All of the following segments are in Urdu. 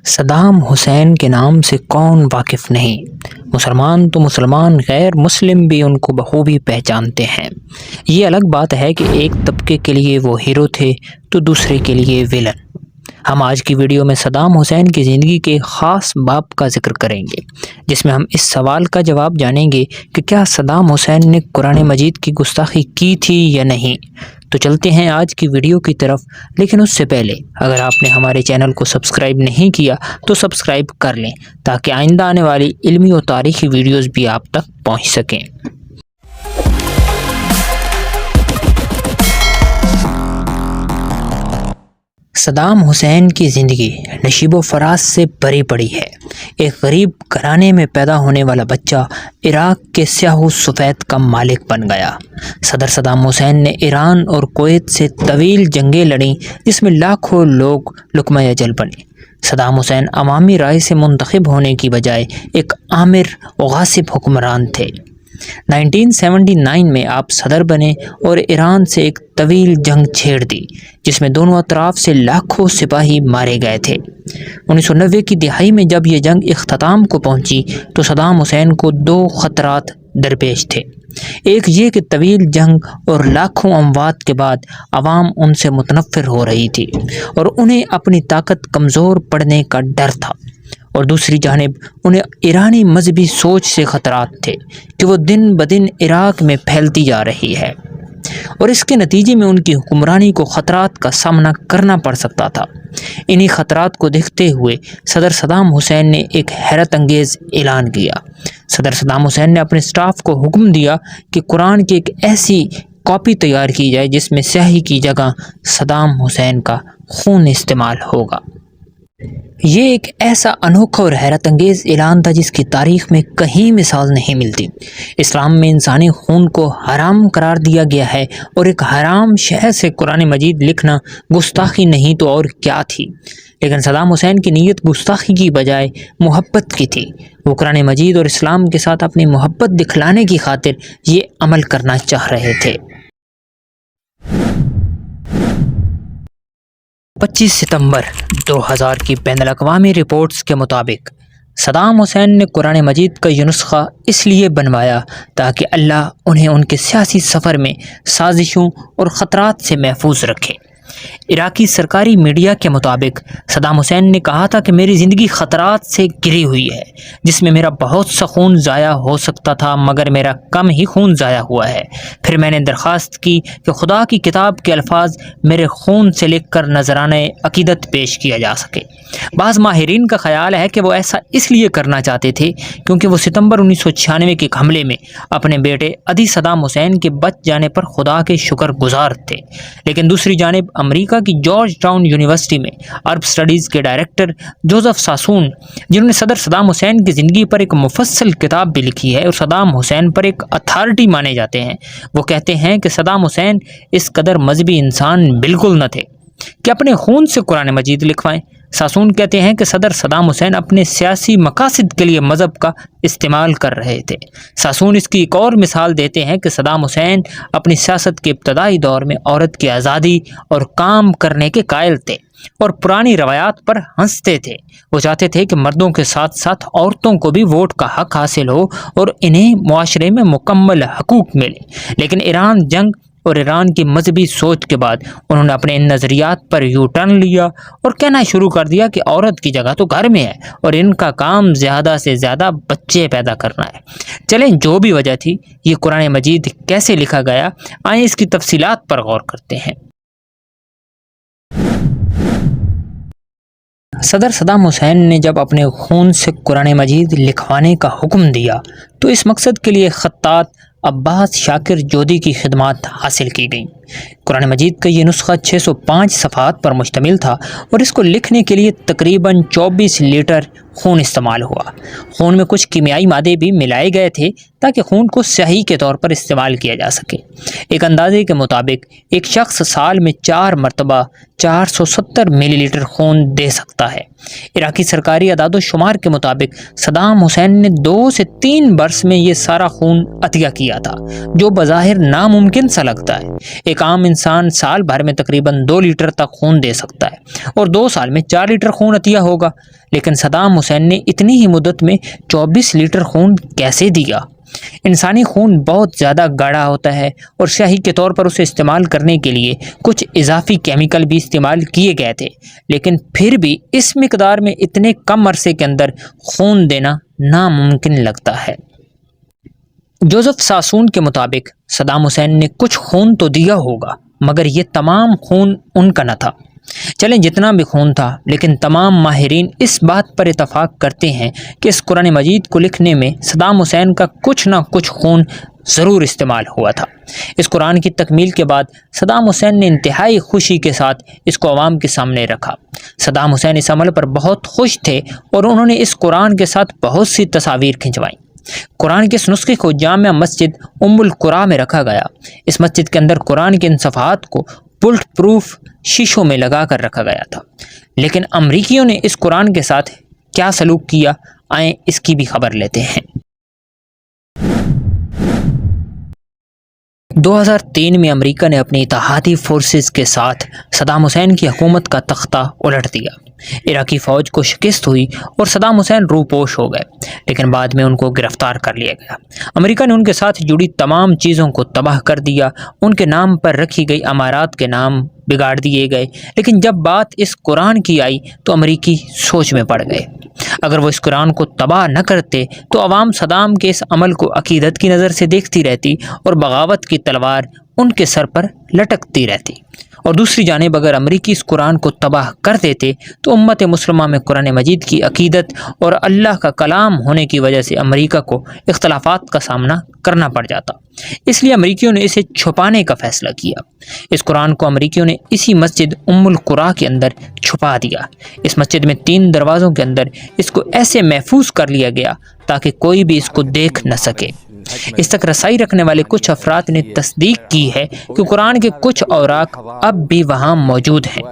صدام حسین کے نام سے کون واقف نہیں؟ مسلمان تو مسلمان، غیر مسلم بھی ان کو بخوبی پہچانتے ہیں۔ یہ الگ بات ہے کہ ایک طبقے کے لیے وہ ہیرو تھے تو دوسرے کے لیے ویلن۔ ہم آج کی ویڈیو میں صدام حسین کی زندگی کے خاص باب کا ذکر کریں گے، جس میں ہم اس سوال کا جواب جانیں گے کہ کیا صدام حسین نے قرآن مجید کی گستاخی کی تھی یا نہیں۔ تو چلتے ہیں آج کی ویڈیو کی طرف، لیکن اس سے پہلے اگر آپ نے ہمارے چینل کو سبسکرائب نہیں کیا تو سبسکرائب کر لیں تاکہ آئندہ آنے والی علمی و تاریخی ویڈیوز بھی آپ تک پہنچ سکیں۔ صدام حسین کی زندگی نشیب و فراز سے بھری پڑی ہے۔ ایک غریب گھرانے میں پیدا ہونے والا بچہ عراق کے سیاہ و سفید کا مالک بن گیا۔ صدر صدام حسین نے ایران اور کویت سے طویل جنگیں لڑیں، جس میں لاکھوں لوگ لقمہ اجل بنے۔ صدام حسین عوامی رائے سے منتخب ہونے کی بجائے ایک آمر و غاصب حکمران تھے۔ 1979 میں آپ صدر بنے اور ایران سے ایک طویل جنگ چھیڑ دی، جس میں دونوں اطراف سے لاکھوں سپاہی مارے گئے تھے۔ 1990 کی دہائی میں جب یہ جنگ اختتام کو پہنچی تو صدام حسین کو دو خطرات درپیش تھے۔ ایک یہ کہ طویل جنگ اور لاکھوں اموات کے بعد عوام ان سے متنفر ہو رہی تھی اور انہیں اپنی طاقت کمزور پڑنے کا ڈر تھا، اور دوسری جانب انہیں ایرانی مذہبی سوچ سے خطرات تھے کہ وہ دن بدن عراق میں پھیلتی جا رہی ہے، اور اس کے نتیجے میں ان کی حکمرانی کو خطرات کا سامنا کرنا پڑ سکتا تھا۔ انہی خطرات کو دیکھتے ہوئے صدر صدام حسین نے ایک حیرت انگیز اعلان کیا۔ صدر صدام حسین نے اپنے سٹاف کو حکم دیا کہ قرآن کی ایک ایسی کاپی تیار کی جائے جس میں سیاہی کی جگہ صدام حسین کا خون استعمال ہوگا۔ یہ ایک ایسا انوکھا اور حیرت انگیز اعلان تھا جس کی تاریخ میں کہیں مثال نہیں ملتی۔ اسلام میں انسانی خون کو حرام قرار دیا گیا ہے، اور ایک حرام شے سے قرآن مجید لکھنا گستاخی نہیں تو اور کیا تھی۔ لیکن صدام حسین کی نیت گستاخی کی بجائے محبت کی تھی۔ وہ قرآن مجید اور اسلام کے ساتھ اپنی محبت دکھلانے کی خاطر یہ عمل کرنا چاہ رہے تھے۔ 25 ستمبر 2000 کی بین الاقوامی رپورٹس کے مطابق صدام حسین نے قرآن مجید کا یہ نسخہ اس لیے بنوایا تاکہ اللہ انہیں ان کے سیاسی سفر میں سازشوں اور خطرات سے محفوظ رکھے۔ عراقی سرکاری میڈیا کے مطابق صدام حسین نے کہا تھا کہ میری زندگی خطرات سے گھری ہوئی ہے، جس میں میرا بہت سا خون ضائع ہو سکتا تھا، مگر میرا کم ہی خون ضائع ہوا ہے۔ پھر میں نے درخواست کی کہ خدا کی کتاب کے الفاظ میرے خون سے لکھ کر نذرانہ عقیدت پیش کیا جا سکے۔ بعض ماہرین کا خیال ہے کہ وہ ایسا اس لیے کرنا چاہتے تھے کیونکہ وہ ستمبر 1996 کے حملے میں اپنے بیٹے عدی صدام حسین کے بچ جانے پر خدا کے شکر گزار تھے۔ لیکن دوسری جانب امریکہ کی جارج ٹاؤن یونیورسٹی میں عرب سٹڈیز کے ڈائریکٹر جوزف ساسون، جنہوں نے صدر صدام حسین کی زندگی پر ایک مفصل کتاب بھی لکھی ہے اور صدام حسین پر ایک اتھارٹی مانے جاتے ہیں، وہ کہتے ہیں کہ صدام حسین اس قدر مذہبی انسان بالکل نہ تھے کہ اپنے خون سے قرآن مجید لکھوائیں۔ ساسون کہتے ہیں کہ صدر صدام حسین اپنے سیاسی مقاصد کے لیے مذہب کا استعمال کر رہے تھے۔ ساسون اس کی ایک اور مثال دیتے ہیں کہ صدام حسین اپنی سیاست کے ابتدائی دور میں عورت کی آزادی اور کام کرنے کے قائل تھے اور پرانی روایات پر ہنستے تھے۔ وہ چاہتے تھے کہ مردوں کے ساتھ ساتھ عورتوں کو بھی ووٹ کا حق حاصل ہو اور انہیں معاشرے میں مکمل حقوق ملے۔ لیکن ایران جنگ اور ایران کی مذہبی سوچ کے بعد انہوں نے اپنے ان نظریات پر یو ٹرن لیا اور کہنا شروع کر دیا کہ عورت کی جگہ تو گھر میں ہے اور ان کا کام زیادہ سے زیادہ بچے پیدا کرنا ہے۔ چلیں، جو بھی وجہ تھی، یہ قرآن مجید کیسے لکھا گیا، آئیں اس کی تفصیلات پر غور کرتے ہیں۔ صدر صدام حسین نے جب اپنے خون سے قرآن مجید لکھوانے کا حکم دیا تو اس مقصد کے لیے خطاط عباس شاکر جودی کی خدمات حاصل کی گئیں۔ قرآن مجید کا یہ نسخہ 605 صفحات پر مشتمل تھا اور اس کو لکھنے کے لیے تقریباً 24 لیٹر خون استعمال ہوا۔ خون میں کچھ کیمیائی مادے بھی ملائے گئے تھے تاکہ خون کو صحیح کے طور پر استعمال کیا جا سکے۔ ایک اندازے کے مطابق ایک شخص سال میں 4 مرتبہ 470 ملی لیٹر خون دے سکتا ہے۔ عراقی سرکاری اعداد و شمار کے مطابق صدام حسین نے 2 سے 3 برس میں یہ سارا خون عطیہ کیا تھا، جو بظاہر ناممکن سا لگتا ہے۔ ایک عام انسان سال بھر میں تقریباً 2 لیٹر تک خون دے سکتا ہے اور 2 سال میں 4 لیٹر خون عطیہ ہوگا، لیکن صدام حسین نے اتنی ہی مدت میں 24 لیٹر خون کیسے دیا؟ انسانی خون بہت زیادہ گاڑھا ہوتا ہے اور صحیح کے طور پر اسے استعمال کرنے کے لیے کچھ اضافی کیمیکل بھی استعمال کیے گئے تھے، لیکن پھر بھی اس مقدار میں اتنے کم عرصے کے اندر خون دینا ناممکن لگتا ہے۔ جوزف ساسون کے مطابق صدام حسین نے کچھ خون تو دیا ہوگا، مگر یہ تمام خون ان کا نہ تھا۔ چلیں جتنا بھی خون تھا، لیکن تمام ماہرین اس بات پر اتفاق کرتے ہیں کہ اس قرآن مجید کو لکھنے میں صدام حسین کا کچھ نہ کچھ خون ضرور استعمال ہوا تھا۔ اس قرآن کی تکمیل کے بعد صدام حسین نے انتہائی خوشی کے ساتھ اس کو عوام کے سامنے رکھا۔ صدام حسین اس عمل پر بہت خوش تھے اور انہوں نے اس قرآن کے ساتھ بہت سی تصاویر کھنچوائیں۔ قرآن کے اس نسخے کو جامع مسجد ام القریٰ میں رکھا گیا۔ اس مسجد کے اندر قرآن کے ان صفحات کو بلٹ پروف شیشوں میں لگا کر رکھا گیا تھا۔ لیکن امریکیوں نے اس قرآن کے ساتھ کیا سلوک کیا، آئیں اس کی بھی خبر لیتے ہیں۔ 2003 میں امریکہ نے اپنی اتحادی فورسز کے ساتھ صدام حسین کی حکومت کا تختہ الٹ دیا۔ عراقی فوج کو شکست ہوئی اور صدام حسین روپوش ہو گئے، لیکن بعد میں ان کو گرفتار کر لیا گیا۔ امریکہ نے ان کے ساتھ جڑی تمام چیزوں کو تباہ کر دیا، ان کے نام پر رکھی گئی عمارات کے نام بگاڑ دیے گئے، لیکن جب بات اس قرآن کی آئی تو امریکی سوچ میں پڑ گئے۔ اگر وہ اس قرآن کو تباہ نہ کرتے تو عوام صدام کے اس عمل کو عقیدت کی نظر سے دیکھتی رہتی اور بغاوت کی تلوار ان کے سر پر لٹکتی رہتی، اور دوسری جانب اگر امریکی اس قرآن کو تباہ کر دیتے تو امت مسلمہ میں قرآن مجید کی عقیدت اور اللہ کا کلام ہونے کی وجہ سے امریکہ کو اختلافات کا سامنا کرنا پڑ جاتا۔ اس لیے امریکیوں نے اسے چھپانے کا فیصلہ کیا۔ اس قرآن کو امریکیوں نے اسی مسجد ام القریٰ کے اندر چھپا دیا۔ اس مسجد میں 3 دروازوں کے اندر اس کو ایسے محفوظ کر لیا گیا تاکہ کوئی بھی اس کو دیکھ نہ سکے۔ اس تک رسائی رکھنے والے کچھ افراد نے تصدیق کی ہے کہ قرآن کے کچھ اوراق اب بھی وہاں موجود ہیں۔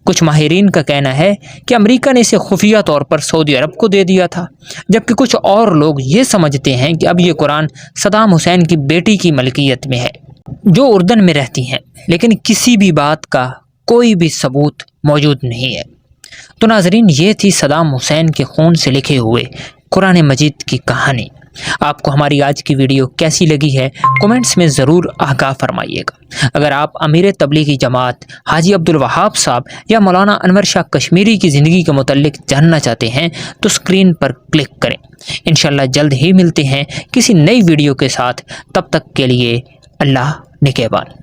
کچھ ماہرین کا کہنا ہے کہ امریکہ نے اسے خفیہ طور پر سعودی عرب کو دے دیا تھا، جبکہ کچھ اور لوگ یہ سمجھتے ہیں کہ اب یہ قرآن صدام حسین کی بیٹی کی ملکیت میں ہے، جو اردن میں رہتی ہیں، لیکن کسی بھی بات کا کوئی بھی ثبوت موجود نہیں ہے۔ تو ناظرین، یہ تھی صدام حسین کے خون سے لکھے ہوئے قرآن مجید کی کہانی۔ آپ کو ہماری آج کی ویڈیو کیسی لگی ہے کومنٹس میں ضرور آگاہ فرمائیے گا۔ اگر آپ امیر تبلیغی جماعت حاجی عبدالوہاب صاحب یا مولانا انور شاہ کشمیری کی زندگی کے متعلق جاننا چاہتے ہیں تو اسکرین پر کلک کریں۔ انشاءاللہ جلد ہی ملتے ہیں کسی نئی ویڈیو کے ساتھ، تب تک کے لیے اللہ نگہبان۔